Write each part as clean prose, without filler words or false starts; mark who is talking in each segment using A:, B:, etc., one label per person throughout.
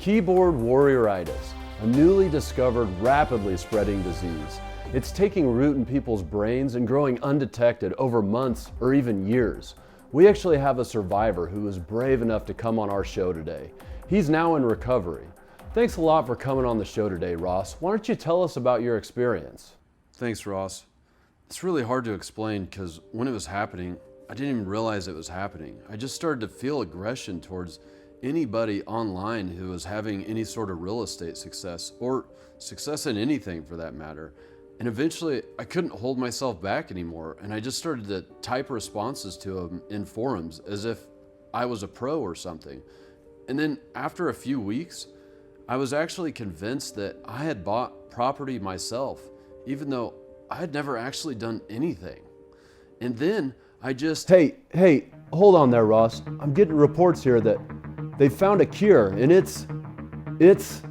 A: Keyboard warrioritis, a newly discovered, rapidly spreading disease. It's taking root in people's brains and growing undetected over months or even years. We actually have a survivor who was brave enough to come on our show today. He's now in recovery. Thanks a lot for coming on the show today, Ross. Why don't you tell us about your experience?
B: Thanks, Ross. It's really hard to explain because when it was happening, I didn't even realize it was happening. I just started to feel aggression towards anybody online who was having any sort of real estate success or success in anything for that matter. And eventually I couldn't hold myself back anymore. And I just started to type responses to them in forums as if I was a pro or something. And then after a few weeks, I was actually convinced that I had bought property myself, even though I had never actually done anything. And then I just...
A: Hey, hold on there, Ross. I'm getting reports here that they found a cure, and it's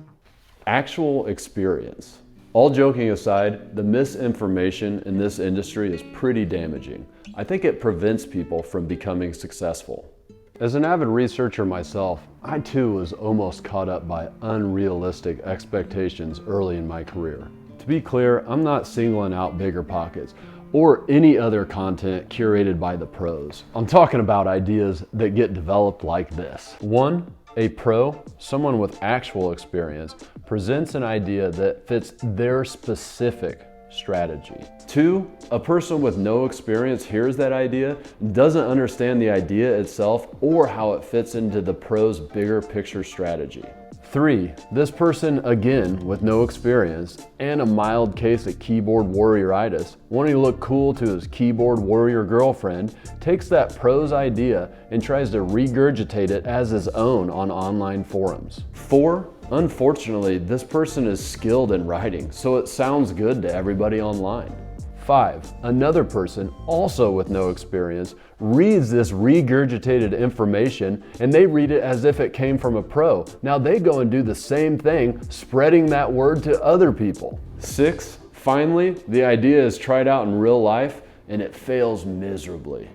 A: actual experience. All joking aside, the misinformation in this industry is pretty damaging. I think it prevents people from becoming successful. As an avid researcher myself, I too was almost caught up by unrealistic expectations early in my career. To be clear, I'm not singling out BiggerPockets or any other content curated by the pros. I'm talking about ideas that get developed like this. 1. A pro, someone with actual experience, presents an idea that fits their specific strategy. 2. A person with no experience hears that idea, doesn't understand the idea itself or how it fits into the pro's bigger picture strategy. 3. This person, again, with no experience and a mild case of keyboard warrioritis, wanting to look cool to his keyboard warrior girlfriend, takes that pro's idea and tries to regurgitate it as his own on online forums. 4. Unfortunately, this person is skilled in writing, so it sounds good to everybody online. 5. Another person, also with no experience, reads this regurgitated information and they read it as if it came from a pro. Now they go and do the same thing, spreading that word to other people. 6. Finally, the idea is tried out in real life and it fails miserably.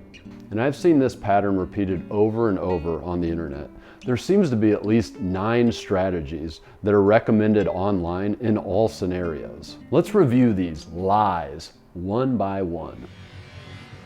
A: And I've seen this pattern repeated over and over on the internet. There seems to be at least 9 strategies that are recommended online in all scenarios. Let's review these lies one by one.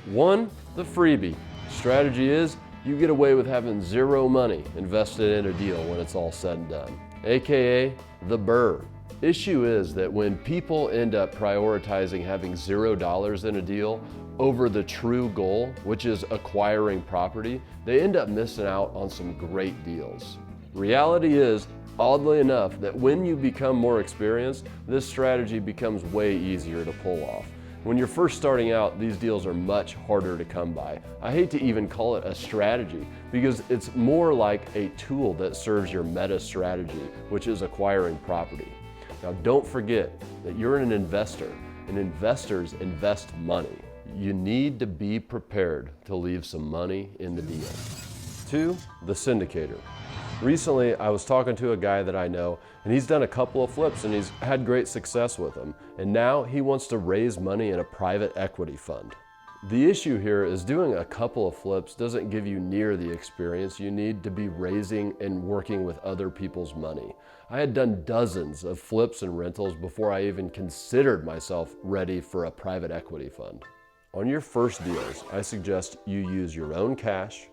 A: 1. The freebie. Strategy is you get away with having zero money invested in a deal when it's all said and done, aka the burr. Issue is that when people end up prioritizing having $0 in a deal over the true goal, which is acquiring property, they end up missing out on some great deals. Reality is, oddly enough, that when you become more experienced, this strategy becomes way easier to pull off. When you're first starting out, these deals are much harder to come by. I hate to even call it a strategy because it's more like a tool that serves your meta strategy, which is acquiring property. Now, don't forget that you're an investor and investors invest money. You need to be prepared to leave some money in the deal. 2. The syndicator. Recently, I was talking to a guy that I know, and he's done a couple of flips and he's had great success with them. And now he wants to raise money in a private equity fund. The issue here is doing a couple of flips doesn't give you near the experience you need to be raising and working with other people's money. I had done dozens of flips and rentals before I even considered myself ready for a private equity fund. On your first deals, I suggest you use your own cash,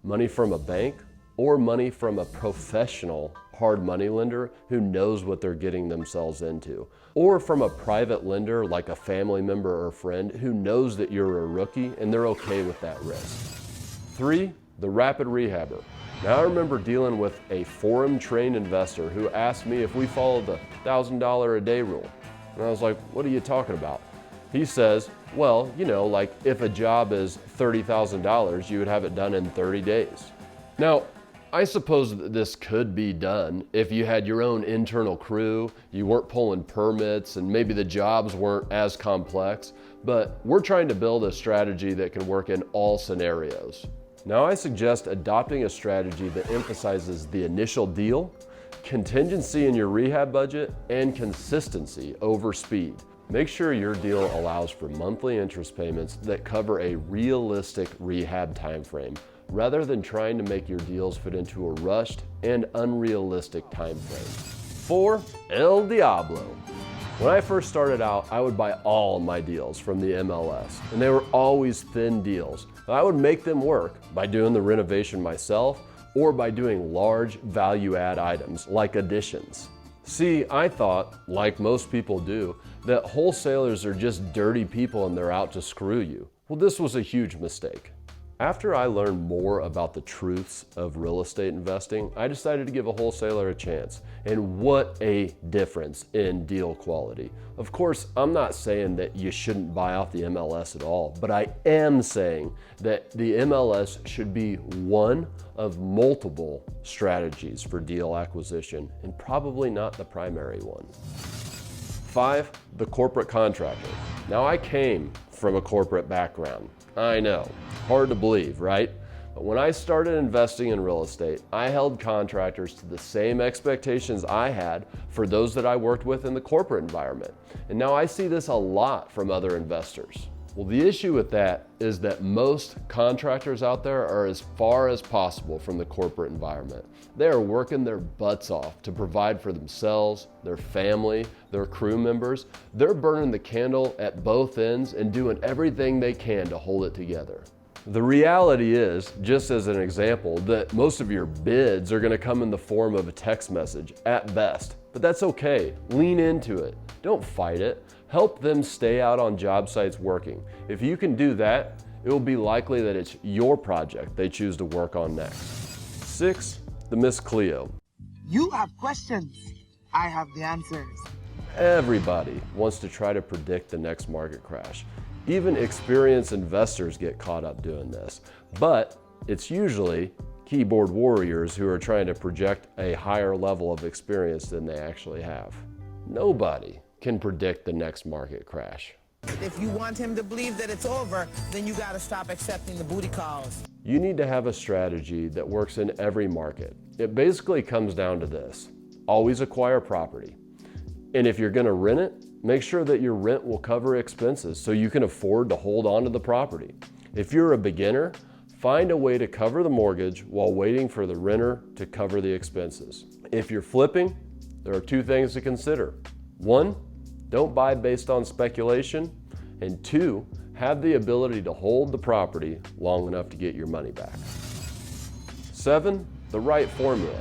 A: money from a bank, or money from a professional hard money lender who knows what they're getting themselves into, or from a private lender like a family member or friend who knows that you're a rookie and they're okay with that risk. 3. The Rapid Rehabber. Now I remember dealing with a forum-trained investor who asked me if we followed the $1,000 a day rule. And I was like, what are you talking about? He says, well, you know, like if a job is $30,000, you would have it done in 30 days. Now, I suppose that this could be done if you had your own internal crew, you weren't pulling permits, and maybe the jobs weren't as complex, but we're trying to build a strategy that can work in all scenarios. Now, I suggest adopting a strategy that emphasizes the initial deal, contingency in your rehab budget, and consistency over speed. Make sure your deal allows for monthly interest payments that cover a realistic rehab time frame, rather than trying to make your deals fit into a rushed and unrealistic time frame. 4. El Diablo. When I first started out, I would buy all my deals from the MLS, and they were always thin deals. I would make them work by doing the renovation myself or by doing large value-add items like additions. See, I thought, like most people do, that wholesalers are just dirty people and they're out to screw you. Well, this was a huge mistake. After I learned more about the truths of real estate investing, I decided to give a wholesaler a chance. And what a difference in deal quality. Of course, I'm not saying that you shouldn't buy off the MLS at all, but I am saying that the MLS should be one of multiple strategies for deal acquisition and probably not the primary one. 5. The corporate contractor. Now, I came from a corporate background. I know, hard to believe, right? But when I started investing in real estate, I held contractors to the same expectations I had for those that I worked with in the corporate environment. And now I see this a lot from other investors. Well, the issue with that is that most contractors out there are as far as possible from the corporate environment. They are working their butts off to provide for themselves, their family, their crew members. They're burning the candle at both ends and doing everything they can to hold it together. The reality is, just as an example, that most of your bids are going to come in the form of a text message at best. But that's okay. Lean into it. Don't fight it. Help them stay out on job sites working. If you can do that, it will be likely that it's your project they choose to work on next. 6. The Miss Cleo.
C: You have questions. I have the answers.
A: Everybody wants to try to predict the next market crash. Even experienced investors get caught up doing this. But it's usually keyboard warriors who are trying to project a higher level of experience than they actually have. Nobody can predict the next market crash.
C: If you want him to believe that it's over, then you gotta stop accepting the booty calls.
A: You need to have a strategy that works in every market. It basically comes down to this: always acquire property. And if you're gonna rent it, make sure that your rent will cover expenses so you can afford to hold on to the property. If you're a beginner, find a way to cover the mortgage while waiting for the renter to cover the expenses. If you're flipping, there are 2 things to consider. 1, don't buy based on speculation. And 2, have the ability to hold the property long enough to get your money back. 7, the right formula.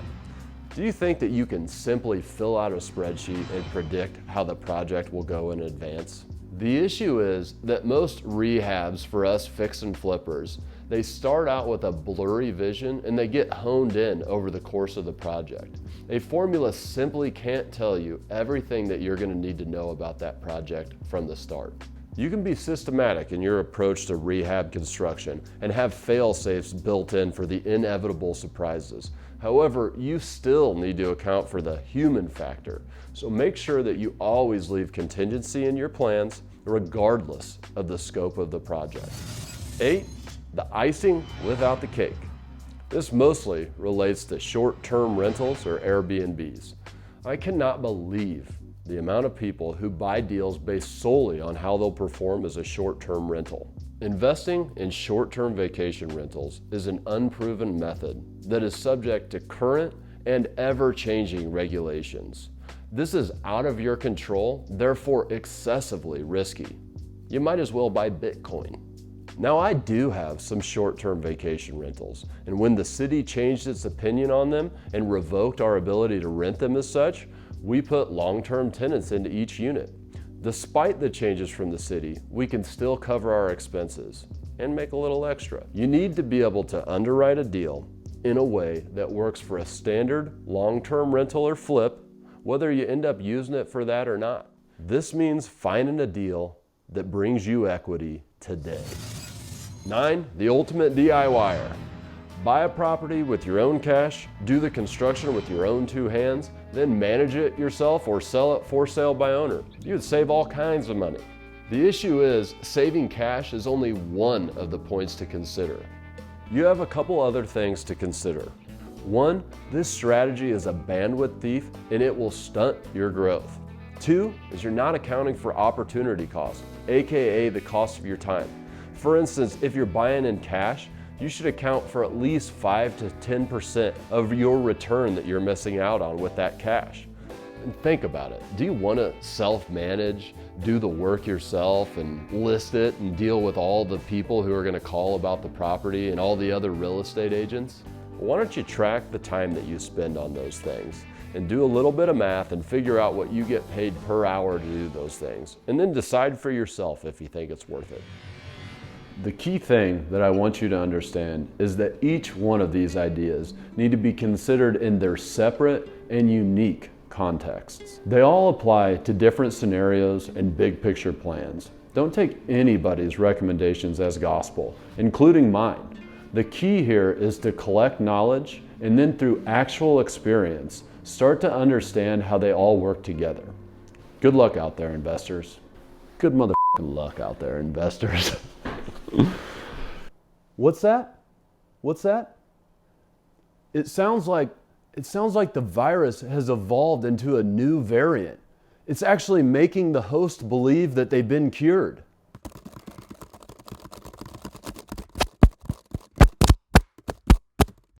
A: Do you think that you can simply fill out a spreadsheet and predict how the project will go in advance? The issue is that most rehabs for us fix and flippers, they start out with a blurry vision and they get honed in over the course of the project. A formula simply can't tell you everything that you're going to need to know about that project from the start. You can be systematic in your approach to rehab construction and have fail-safes built in for the inevitable surprises. However, you still need to account for the human factor. So make sure that you always leave contingency in your plans, regardless of the scope of the project. 8, the icing without the cake. This mostly relates to short-term rentals or Airbnbs. I cannot believe the amount of people who buy deals based solely on how they'll perform as a short-term rental. Investing in short-term vacation rentals is an unproven method that is subject to current and ever-changing regulations. This is out of your control, therefore excessively risky. You might as well buy Bitcoin. Now, I do have some short-term vacation rentals, and when the city changed its opinion on them and revoked our ability to rent them as such, we put long-term tenants into each unit. Despite the changes from the city, we can still cover our expenses and make a little extra. You need to be able to underwrite a deal in a way that works for a standard long-term rental or flip, whether you end up using it for that or not. This means finding a deal that brings you equity today. 9, the ultimate DIYer. Buy a property with your own cash, do the construction with your own 2 hands, then manage it yourself or sell it for sale by owner. You would save all kinds of money. The issue is, saving cash is only one of the points to consider. You have a couple other things to consider. 1, this strategy is a bandwidth thief and it will stunt your growth. 2 is you're not accounting for opportunity cost, aka the cost of your time. For instance, if you're buying in cash, you should account for at least 5 to 10% of your return that you're missing out on with that cash. And think about it. Do you want to self-manage, do the work yourself and list it and deal with all the people who are going to call about the property and all the other real estate agents? Why don't you track the time that you spend on those things and do a little bit of math and figure out what you get paid per hour to do those things, and then decide for yourself if you think it's worth it. The key thing that I want you to understand is that each one of these ideas need to be considered in their separate and unique contexts. They all apply to different scenarios and big picture plans. Don't take anybody's recommendations as gospel, including mine. The key here is to collect knowledge and then through actual experience, start to understand how they all work together. Good luck out there, investors. Good motherfucking luck out there, investors. What's that? What's that? It sounds like the virus has evolved into a new variant. It's actually making the host believe that they've been cured.